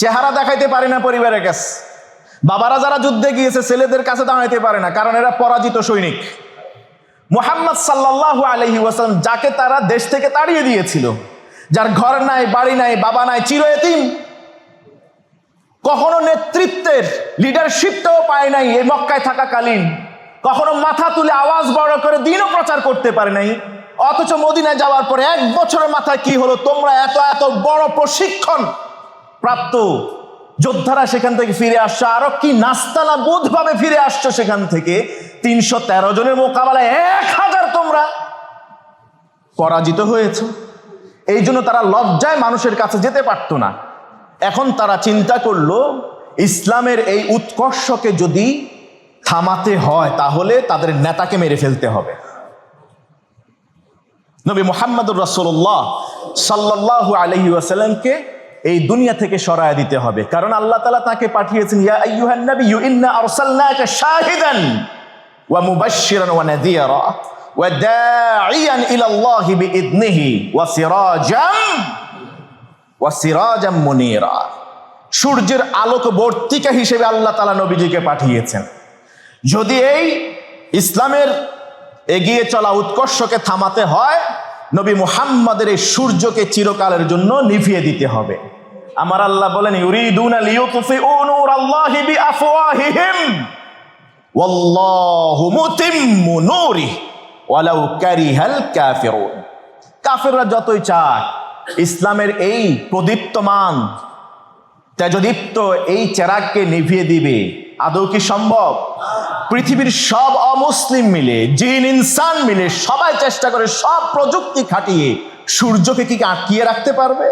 চেহারা দেখাইতে পারে না পরিবারের কাছে, বাবারা যারা যুদ্ধে গিয়েছে ছেলেদের কাছে দাঁড়াইতে পারে না, কারণ এরা পরাজিত সৈনিক। মুহাম্মদ সাল্লাল্লাহু আলাইহি ওয়াসাল্লাম যাকে তারা দেশ থেকে তাড়িয়ে দিয়েছিল, যার ঘর নাই, বাড়ি নাই, বাবা নাই, চির এতিম, কখনো নেতৃত্বের লিডারশিপটাও পায় নাই এই মক্কায় থাকাকালীন, কখনো মাথা তুলে আওয়াজ বড় করে দিনও প্রচার করতে পারে নাই। অথচ মদিনায় যাওয়ার পরে 1 বছরের মাথায় কি হলো, তোমরা এত এত বড় প্রশিক্ষণ প্রাপ্ত যোদ্ধারা সেখান থেকে ফিরে আসছো, আরো কি নাস্তানা বোধ ভাবে ফিরে আসছো সেখান থেকে। 313 জনের মোকাবেলায় 1000 তোমরা পরাজিত হয়েছে। এই জন্য তারা লজ্জায় মানুষের কাছে যেতে পারতো না। এখন তারা চিন্তা করলো, ইসলামের এই উৎকর্ষকে যদি থামাতে হয় তাহলে তাদের নেতাকে মেরে ফেলতে হবে। নবী মুহাম্মদুর রাসূলুল্লাহ সাল্লাল্লাহু আলাইহি ওয়াসাল্লামকে এই দুনিয়া থেকে সরায় দিতে হবে, কারণ আল্লাহ তাআলা তাকে পাঠিয়েছেন ইয়া আইয়ুহান নাবিয়্যু ইন্না আরসালনাকা শাহিদান ওয়া মুবাশশিরান ওয়া নাযীরা ওয়া দাঈয়ান ইলাল্লাহি বিইذনিহি ওয়া সিরাজাম মুনীরা। সূর্যের আলোকবর্তিকা হিসেবে আল্লাহ তাআলা নবীজিকে পাঠিয়েছেন। যদি এই ইসলামের এগিয়ে চলা উৎকর্ষকে থামাতে হয়, নবী মুহাম্মাদের এই সূর্যকে চিরকালের জন্য নিভিয়ে দিতে হবে। আমার আল্লাহ বলেন ইউরিদুনা লিইউতফিউ নূরাল্লাহি বিআফওয়াহিহিম ওয়াল্লাহু মুতিম্মু নূরিহি ওয়ালাউ কারিহাল কাফিরুন। কাফেররা যতই চায় ইসলামের এই প্রদীপ্তমান তেজদীপ্ত এই চেরাগকে নিভিয়ে দিবে, আদৌ কি সম্ভব? পৃথিবীর সব অমুসলিম মিলে, জিন ইনসান মিলে সবাই চেষ্টা করে, সব প্রযুক্তি খাটিয়ে সূর্যকে কি আটকিয়ে রাখতে পারবে?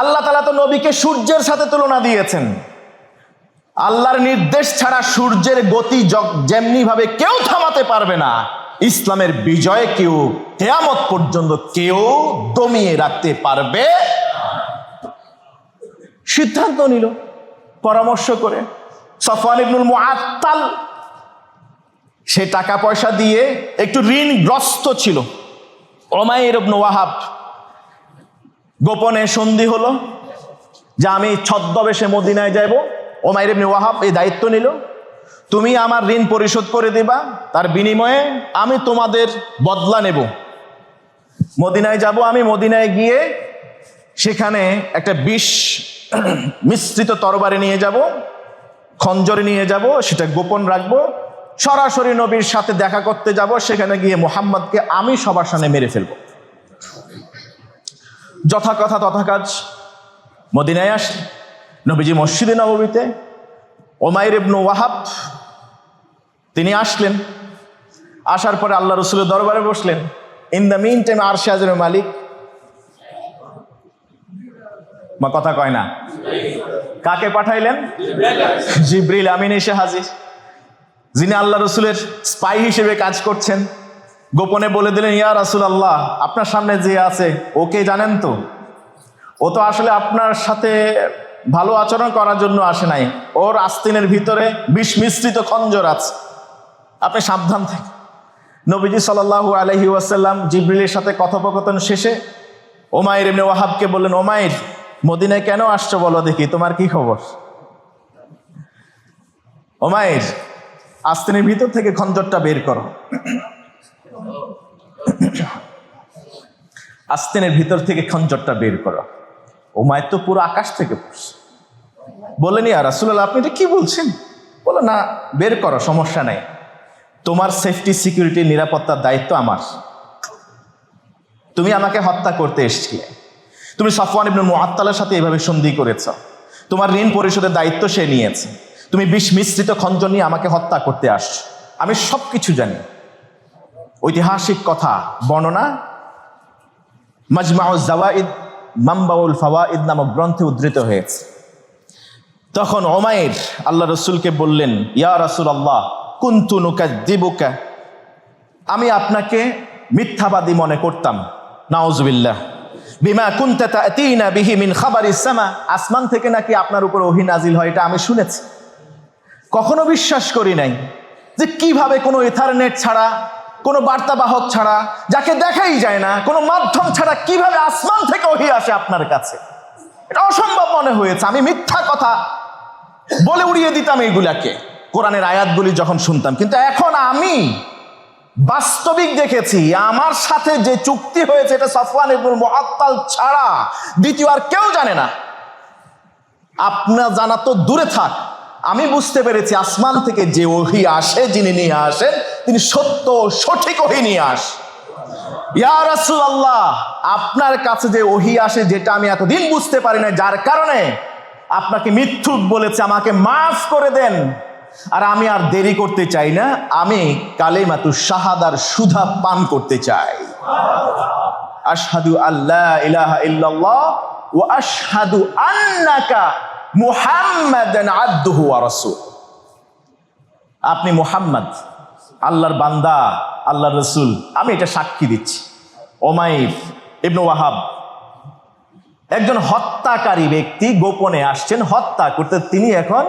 আল্লাহ তাআলা তো নবীকে সূর্যের সাথে তুলনা দিয়েছেন। আল্লাহর নির্দেশ ছাড়া সূর্যের গতি যেমনি ভাবে কেউ থামাতে পারবে না, ইসলামের বিজয় কেউ কিয়ামত পর্যন্ত কেউ দমিয়ে রাখতে পারবে। সিদ্ধান্ত নিল পরামর্শ করে সফওয়ান ইবনুল মুআত্তাল, সে টাকা পয়সা দিয়ে একটু ঋণগ্রস্ত ছিল। উমাইর ইবনে ওয়াহাব গোপনে সন্ধি হলো যে আমি ছদ্মবেশে মদিনায় যাব। উমাইর ইবনে ওয়াহাব এই দায়িত্ব নিল, তুমি আমার ঋণ পরিশোধ করে দিবা, তার বিনিময়ে আমি তোমাদের বদলা নেব। মদিনায় যাব, আমি মদিনায় গিয়ে সেখানে একটা বিষ মিশ্রিত তরবারি নিয়ে যাব, খঞ্জরে নিয়ে যাব, সেটা গোপন রাখবো। সরাসরি নবীর সাথে দেখা করতে যাব, সেখানে গিয়ে মুহাম্মদকে আমি সবার সামনে মেরে ফেলব। যথা কথা তথা কাজ, মদিনায় আসলে নবীজি মসজিদে নববীতে উমাইর ইবনে ওয়াহাব তিনি আসলেন। আসার পরে আল্লাহ রাসূলের দরবারে বসলেন। ইন দ্য মিন টাইম আরশে আজিমের মালিক, মা কথা কয় না, কাকে পাঠাইলেন? জিবরিল আমিন এসে হাজির, যিনি আল্লাহ রাসূলের স্পাই হিসেবে কাজ করছেন। গোপনে বলে দিলেন, ইয়া রাসূলুল্লাহ, আপনার সামনে যে আছে ওকে জানেন তো? ও তো আসলে আপনার সাথে ভালো আচরণ করার জন্য আসে নাই, ওর আস্তিনের ভিতরে বিষ মিশ্রিত খঞ্জর আছে, আপনি সাবধান থাকেন। নবীজি সাল্লাল্লাহু আলাইহি ওয়াসাল্লাম জিবরিলের সাথে কথোপকথন শেষে উমাইর ইবনে ওয়াহাবকে বললেন, উমাইর, মদিনায় কেন আসছো বলো দেখি, তোমার কি খবর? উমাইর, আস্তিনের ভিতর থেকে খঞ্জরটা বের করো। আস্তিনের ভিতর থেকে খঞ্জরটা বের করো। উমাইর তো পুরো আকাশ থেকে পড়ছে। বললেন, ইয়া রাসূলুল্লাহ, আপনি এটা কি বলছেন? বলো না, বের করো, সমস্যা নাই, তোমার সেফটি সিকিউরিটি নিরাপত্তার দায়িত্ব আমার। তুমি আমাকে হত্যা করতে এসেছিলে, তুমি সফওয়ান ইবনে মুআত্তালের সাথে এভাবে সন্ধি করেছ, তোমার ঋণ পরিশোধের দায়িত্ব সে নিয়েছে, তুমি বিষ মিশ্রিত খঞ্জর নিয়ে আমাকে হত্যা করতে আসছো, আমি সবকিছু জানি। ঐতিহাসিক কথা বর্ণনা মাজমাউজ জাওয়াইদ মামবাউল ফাওয়াইদ নামক গ্রন্থে উদ্ধৃত হয়েছে। তখন উমাইর আল্লাহ রাসূলকে বললেন, ইয়া রাসূলুল্লাহ, কুনতু নুকাযযিবুকা, আমি আপনাকে মিথ্যাবাদী মনে করতাম, নাউযুবিল্লাহ, বিমা কুনতা তা'তিনা বিহি মিন খাবারিস সামা, আসমান থেকে নাকি আপনার উপর ওহী নাজিল হয়, এটা আমি শুনেছি। কখনো বিশ্বাস করি নাই যে কিভাবে কোনো ইথারনেট ছাড়া, কোনো বার্তাবাহক ছাড়া, যাকে দেখাই যায় না, কোনো মাধ্যম ছাড়া কিভাবে আসমান থেকে ওহী আসে আপনার কাছে, এটা অসম্ভব মনে হয়েছে। আমি মিথ্যা কথা বলে উড়িয়ে দিতাম এইগুলাকে, কোরআনের আয়াতগুলি যখন শুনতাম। কিন্তু এখন আমি বাস্তবিক দেখেছি, আমার সাথে যে চুক্তি হয়েছে এটা সফওয়ান ইবনুল মুআত্তাল ছাড়া দ্বিতীয় আর কেউ জানে না। আপনার জানা তো দূরে থাক, আমি বুঝতে পেরেছি আসমান থেকে যে ওহী আসে, যিনি নিয়ে আসেন, তিনি সত্য সঠিক ওহী নিয়ে আসেন। ইয়া রাসূলুল্লাহ, আপনার কাছে যে ওহী আসে, যেটা আমি এতদিন বুঝতে পারি না, যার কারণে আপনাকে মিথ্যুক বলেছে, আমাকে মাফ করে দেন। আর আমি আর দেরি করতে চাই না, আমি কালিমাতুশ শাহাদার সুধা পান করতে চাই। আশহাদু আল্লা ইলাহা ইল্লাল্লাহ ওয়া আশহাদু আন্নাকা মুহাম্মাদান আবদুহু ওয়া রাসূল। আপনি মুহাম্মদ আল্লাহর বান্দা, আল্লাহর রাসূল, আমি এটা সাক্ষী দিচ্ছি। উমাইর ইবনে ওয়াহাব একজন হত্যাকারী ব্যক্তি গোপনে আসছেন হত্যা করতে, তিনি এখন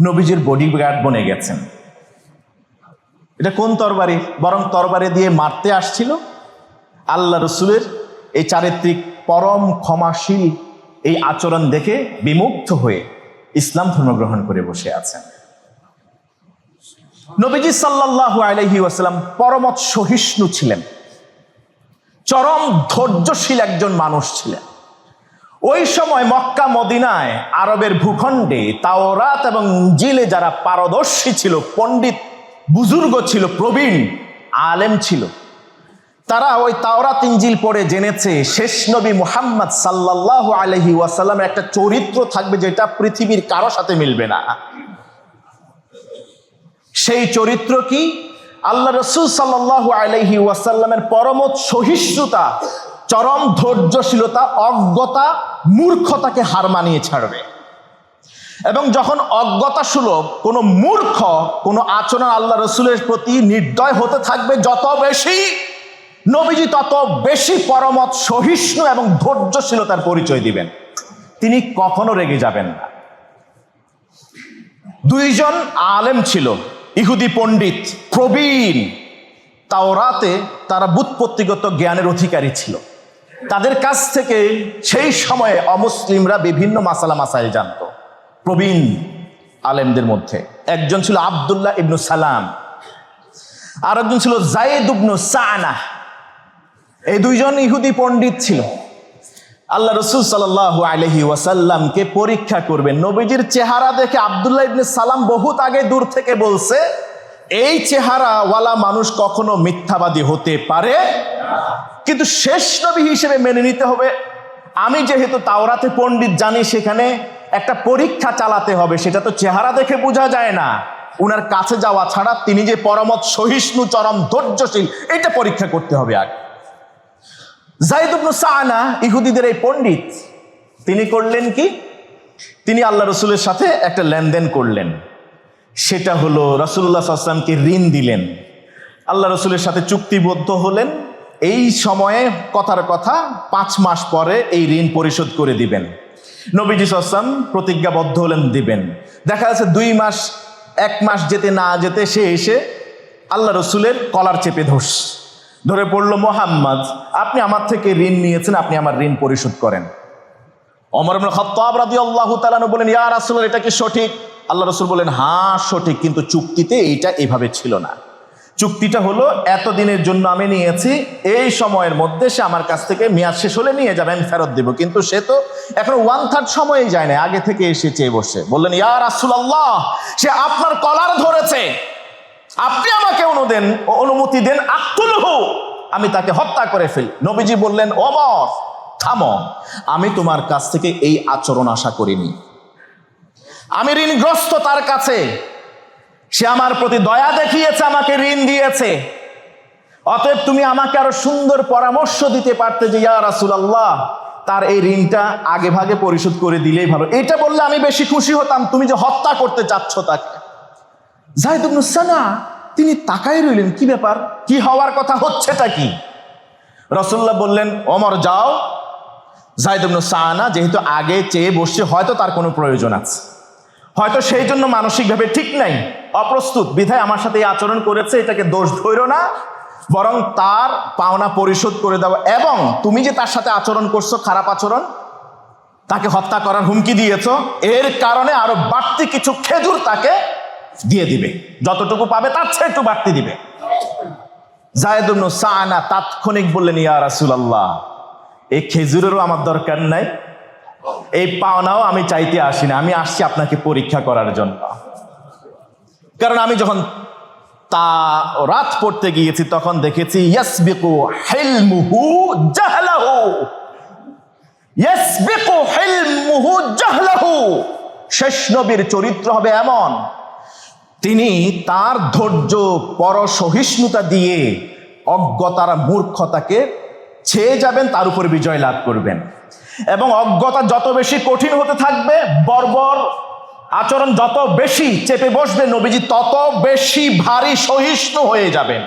নবীজির বডিগার্ড বনে গেছেন। এটা কোন তরবারি? বরং তরবারি দিয়ে মারতে আসছিল। আল্লাহ রসুলের এই চারিত্রিক পরম ক্ষমাশীল এই আচরণ দেখে বিমুগ্ধ হয়ে ইসলাম ধর্ম গ্রহণ করে বসে আছেন। নবীজি সাল্লাল্লাহু আলাইহি ওয়াসাল্লাম পরমত সহিষ্ণু ছিলেন, চরম ধৈর্যশীল একজন মানুষ ছিলেন। ওই সময় মক্কা মদিনায় আরবের ভূখণ্ডে তাওরাত এবং ইনজিলে যারা পারদর্শী ছিল, পণ্ডিত বুজুর্গ ছিল, প্রবীণ আলেম ছিল, তারা ওই তাওরাত ইনজিল পড়ে জেনেছে শেষ নবী মুহাম্মদ সাল্লাল্লাহু আলাইহি ওয়াসাল্লামের একটা চরিত্র থাকবে যেটা পৃথিবীর কারো সাথে মিলবে না। সেই চরিত্র কি? আল্লাহ রসুল সাল্লাল্লাহু আলাইহি ওয়াসাল্লামের পরমত সহিষ্ণুতা, চরম ধৈর্যশীলতা, অজ্ঞতা মূর্খতাকে হার মানিয়ে ছাড়বে। এবং যখন অজ্ঞতা সুলভ কোনো মূর্খ কোনো আচরণ আল্লাহ রসুলের প্রতি নির্দয় হতে থাকবে, যত বেশি নবীজি তত বেশি পরমত সহিষ্ণু এবং ধৈর্যশীলতার পরিচয় দিবেন। তিনি কখনো রেগে যাবেন না। দুইজন আলেম ছিল, ইহুদি পণ্ডিত, প্রবীণ, তাওরাতে তারা ব্যুৎপত্তিগত জ্ঞানের অধিকারী ছিল। তাদের কাছ থেকে সেই সময়ে অমুসলিমরা বিভিন্ন মাসালা মাসাইল জানত। প্রবীণ আলেমদের মধ্যে একজন ছিল আব্দুল্লাহ ইবনু সালাম, আর একজন ছিল যায়েদ ইবনু সানাহ। এই দুইজন ইহুদি পণ্ডিত ছিল। আল্লাহ রসুল সাল্লাল্লাহু আলাইহি ওয়াসাল্লামকে পরীক্ষা করবেন। নবীজির চেহারা দেখে আব্দুল্লাহ ইবনে সালাম বহুত আগে দূর থেকে বলছে, এই চেহারাওয়ালা মানুষ কখনো মিথ্যাবাদী হতে পারে, কিন্তু শেষ নবী হিসেবে মেনে নিতে হবে। আমি যেহেতু তাওরাতে পণ্ডিত জানি, সেখানে একটা পরীক্ষা চালাতে হবে, সেটা তো চেহারা দেখে বোঝা যায় না। উনার কাছে যাওয়া ছাড়া তিনি যে পরমত সহিষ্ণু, চরম ধৈর্যশীল, এটা পরীক্ষা করতে হবে আগে। যায়েদ ইবনু সানা, ইহুদিদের এই পণ্ডিত, তিনি করলেন কি? তিনি আল্লাহ রসুলের সাথে একটা লেনদেন করলেন। সেটা হলো রাসূলুল্লাহ সাল্লাল্লাহু আলাইহি ওয়াসাল্লামকে ঋণ দিলেন। আল্লাহ রসুলের সাথে চুক্তিবদ্ধ হলেন, এই সময়ে কথার কথা 5 মাস পরে এই ঋণ পরিশোধ করে দিবেন। নবীজি সাল্লাল্লাহু আলাইহি ওয়াসাল্লাম প্রতিজ্ঞাবদ্ধ হলেন দিবেন। দেখা যাচ্ছে 2 মাস 1 মাস যেতে না যেতে সে এসে আল্লাহ রসুলের কলার চেপে ধরে পড়ল, মুহাম্মদ, আপনি আমার থেকে ঋণ নিয়েছেন, আপনি আমার ঋণ পরিশোধ করেন। ওমর ইবনে খাত্তাব রাদিয়াল্লাহু তাআলা আনহু বলেন, ইয়া রাসূলুল্লাহ, এটা কি সঠিক? আল্লাহ রসুল বলেন, হ্যাঁ সঠিক, কিন্তু চুক্তিতে এইটা এভাবে ছিল না। চুক্তিটা হলো এতদিনের জন্য আমি নিয়েছি, এই সময়ের মধ্যে সে আমার কাছ থেকে মেয়াদ শেষ হলে নিয়ে যাবে, আমি ফেরত দেব। কিন্তু সে তো এখনো 1/3 সময়ই যায় না, আগে থেকে এসে চেয়ে বসে। বললেন, ইয়া রাসূলুল্লাহ, সে আপনার কলার ধরেছে, আপনি আমাকে অনুমতি দেন, আক্তুলহু, আমি তাকে হত্যা করে ফেলি। নবীজি বললেন, ওমর থামো, আমি তোমার কাছ থেকে এই আচরণ আশা করিনি। আমি ঋণগ্রস্ত তার কাছে, সে আমার প্রতি দয়া দেখিয়েছে, আমাকে ঋণ দিয়েছে। অতএব তুমি আমাকে আরো সুন্দর পরামর্শ দিতে পারতে যে, ইয়া রাসূলুল্লাহ, তার এই ঋণটা আগে ভাগে পরিশোধ করে দিলেই ভালো। এটা বললে আমি বেশি খুশি হতাম, তুমি যে হত্যা করতে চাচ্ছ তাকে। যায়েদ ইবনু সানা তিনি তাকাই রইলেন, কি ব্যাপার, কি হওয়ার কথা, হচ্ছেটা কি? রাসূলুল্লাহ বললেন, ওমর যাও। যায়েদ ইবনু সানা যেহেতু আগে চেয়ে বসছে, হয়তো তার কোনো প্রয়োজন আছে, হয়তো সেই জন্য মানসিকভাবে ঠিক নাই, অপ্রস্তুত, বিধায় আমার সাথে এই আচরণ করেছে, এটাকে দোষ ধরো না, বরং তার পাওনা পরিশোধ করে দাও। এবং তুমি যে তার সাথে আচরণ করছো, খারাপ আচরণ, তাকে হত্যা করার হুমকি দিয়েছো, এর কারণে আরো বাড়তি কিছু খেজুর তাকে দিয়ে দিবে, যতটুকু পাবে তার চেয়ে একটু বাড়তি দিবে। যায়েদ ইবনু সানা তাৎক্ষণিক বললেন, ইয়া রাসূলুল্লাহ, এই খেজুরেরও আমার দরকার নাই, এই পাওনাও আমি চাইতে আসি না, আমি আসছি আপনাকে পরীক্ষা করার জন্য। কারণ আমি যখন তাওরাত পড়তে গিয়েছি তখন দেখেছি, ইয়াসবিকু হিলমুহু জাহলাহু, ইয়াসবিকু হিলমুহু জাহলাহু, শেষ নবীর চরিত্র হবে এমন, তিনি তার ধৈর্য পরসহিষ্ণুতা দিয়ে অজ্ঞতার মূর্খতাকে ছেয়ে যাবেন, তার উপর বিজয় লাভ করবেন। এবং অজ্ঞতা যত বেশি কঠিন হতে থাকবে, বর্বর আচরণ যত বেশি চেপে বসবে, নবীজি তত বেশি ভারী সহিষ্ণু হয়ে যাবেন।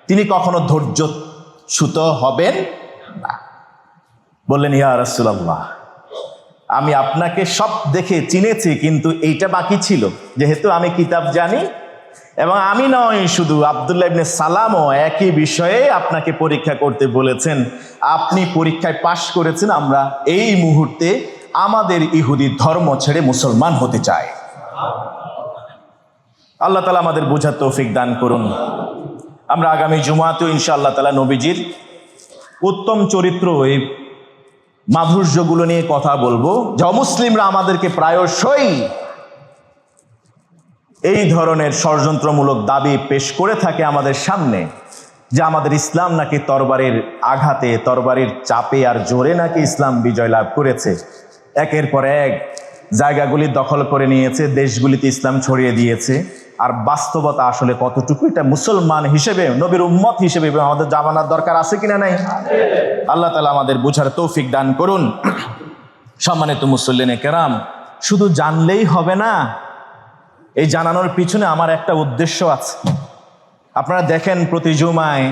তিনি কখনো ধৈর্যচ্যুত হবেন না। বললেন, ইয়া রাসূলুল্লাহ, আমি আপনাকে সব দেখে চিনেছি, কিন্তু এইটা বাকি ছিল। যেহেতু আমি কিতাব জানি, এবং আমি নয় শুধু, আব্দুল্লাহ ইবনে সালামও একই বিষয়ে আপনাকে পরীক্ষা করতে বলেছেন। আপনি পরীক্ষায় পাশ করেছেন। আমরা এই মুহূর্তে আমাদের ইহুদি ধর্ম ছেড়ে মুসলমান হতে চাই। আল্লাহ তাআলা আমাদের বোঝার তৌফিক দান করুন। আমরা আগামী জুমাতেও ইনশাআল্লাহ তাআলা নবীজির উত্তম চরিত্র, এই মাধুর্যগুলো নিয়ে কথা বলবো। যে অমুসলিমরা আমাদেরকে প্রায়শই এই ধরনের ষড়যন্ত্রমূলক দাবি পেশ করে থাকে আমাদের সামনে, যে আমাদের ইসলাম নাকি তরবারির আঘাতে, তরবারির চাপে আর জোরে নাকি ইসলাম বিজয় লাভ করেছে। একের পর এক জায়গাগুলি দখল করে নিয়েছে, দেশগুলিতে ইসলাম ছড়িয়ে দিয়েছে। আর বাস্তবতা আসলে কতটুকু, এটা মুসলমান হিসেবে, নবীর উম্মত হিসেবে আমাদের জানার দরকার আছে কিনা নাই? আল্লাহ তাআলা আমাদের বুঝার তৌফিক দান করুন। সম্মানিত মুসল্লিনে কেরাম, শুধু জানলেই হবে না, এই জানানোর পিছনে আমার একটা উদ্দেশ্য আছে। আপনারা দেখেন প্রতি জুমায়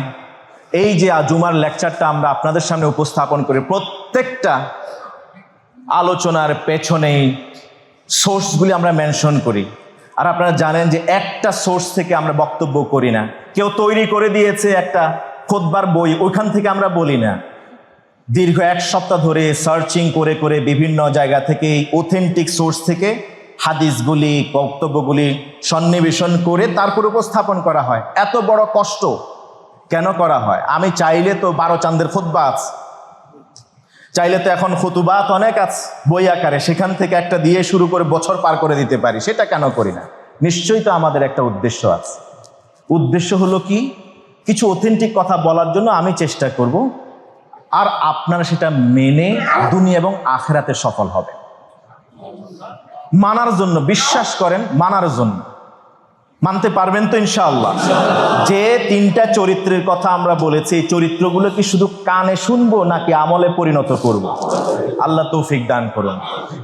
এই যে জুমার লেকচারটা আমরা আপনাদের সামনে উপস্থাপন করি, প্রত্যেকটা আলোচনার পেছনেই সোর্সগুলি আমরা মেনশন করি। আর আপনারা জানেন যে একটা সোর্স থেকে আমরা বক্তব্য করি না। কেউ তৈরি করে দিয়েছে একটা খুতবার বই, ওইখান থেকে আমরা বলি না। দীর্ঘ এক সপ্তাহ ধরে সার্চিং করে করে বিভিন্ন জায়গা থেকে, অথেন্টিক সোর্স থেকে হাদিসগুলি, বক্তব্যগুলি সন্নিবেশন করে তারপর উপস্থাপন করা হয়। এত বড় কষ্ট কেন করা হয়? আমি চাইলে তো 12 চাঁদের খুতবা আছে, চাইলে তো এখন খুতুবাত অনেক আছে বই আকারে, সেখান থেকে একটা দিয়ে শুরু করে বছর পার করে দিতে পারি। সেটা কেন করি না? নিশ্চয়ই তো আমাদের একটা উদ্দেশ্য আছে। উদ্দেশ্য হলো কি? কিছু অথেন্টিক কথা বলার জন্য আমি চেষ্টা করব, আর আপনারা সেটা মেনে দুনিয়া এবং আখিরাতে সফল হবে। মানার জন্য, বিশ্বাস করেন, মানার জন্য। মানতে পারবেন তো ইনশাআল্লাহ? যে 3টা চরিত্রের কথা আমরা বলেছি, এই চরিত্রগুলো কি শুধু কানে শুনবো নাকি আমলে পরিণত করব? আল্লাহ তৌফিক দান করুন।